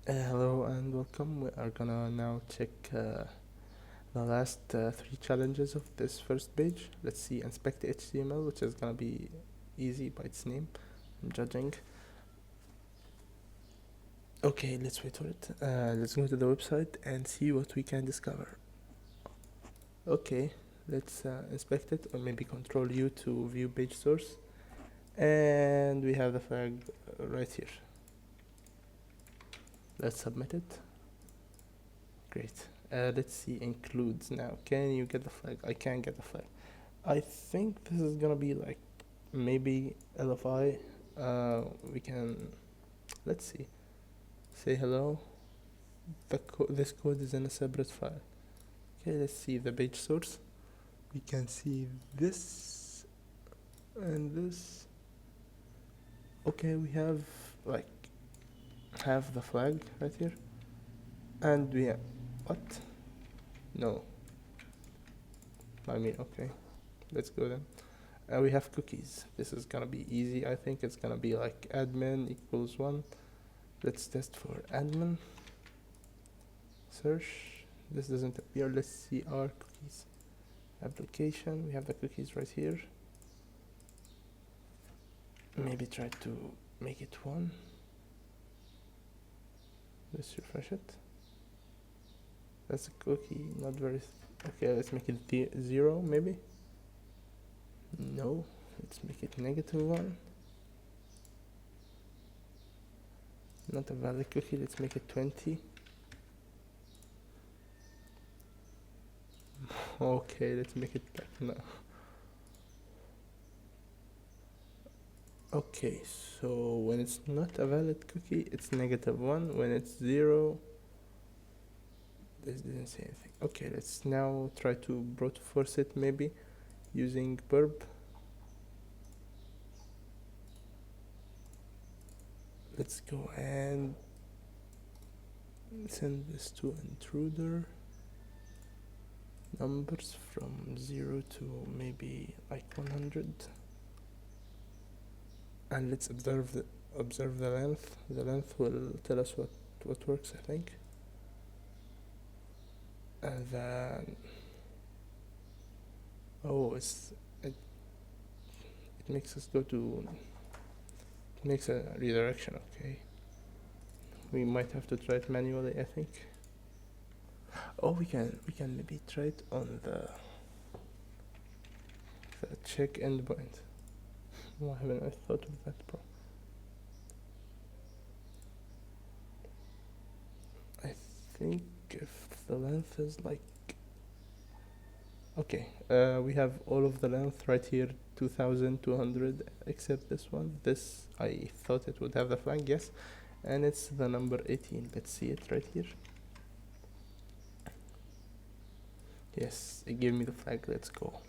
Hello and welcome. We are gonna now check the last three challenges of this first page. Let's see, inspect HTML, which is gonna be easy by its name. I'm judging. Okay, let's wait for it. Let's go to the website and see what we can discover. Okay, let's inspect it, or maybe Control U to view page source. And we have the flag right here. Let's submit it. Great. Let's see includes now. Can you get the flag? I can't get the flag. I think this is gonna be like maybe LFI. We can, let's see. Say hello. This code is in a separate file. Okay, let's see the page source. We can see this and this. Okay, we have like have the flag right here, and we have, what? No. I mean, okay, let's go then. We have cookies. This is gonna be easy. I think it's gonna be like admin equals 1. Let's test for admin. Search. This doesn't appear. Let's see our cookies. Application. We have the cookies right here. Maybe try to make it 1. Let's refresh it. That's a cookie, not very. Okay, let's make it 0 maybe. No, let's make it -1. Not a valid cookie. Let's make it 20. Okay, let's make it back now. Okay, so when it's not a valid cookie, it's -1. When it's 0, this didn't say anything. Okay, let's now try to brute force it maybe using perp. Let's go and send this to intruder. Numbers from 0 to maybe like 100. And let's observe the length. The length will tell us what works, I think. And then it makes us go to, it makes a redirection. Okay, we might have to try it manually, I think. Oh, we can maybe try it on the check endpoint. Why haven't I thought of that, bro? I think if the length is like, okay, we have all of the length right here, 2200, except this one. This, I thought it would have the flag, yes, and it's the number 18. Let's see it right here. Yes, it gave me the flag. Let's go.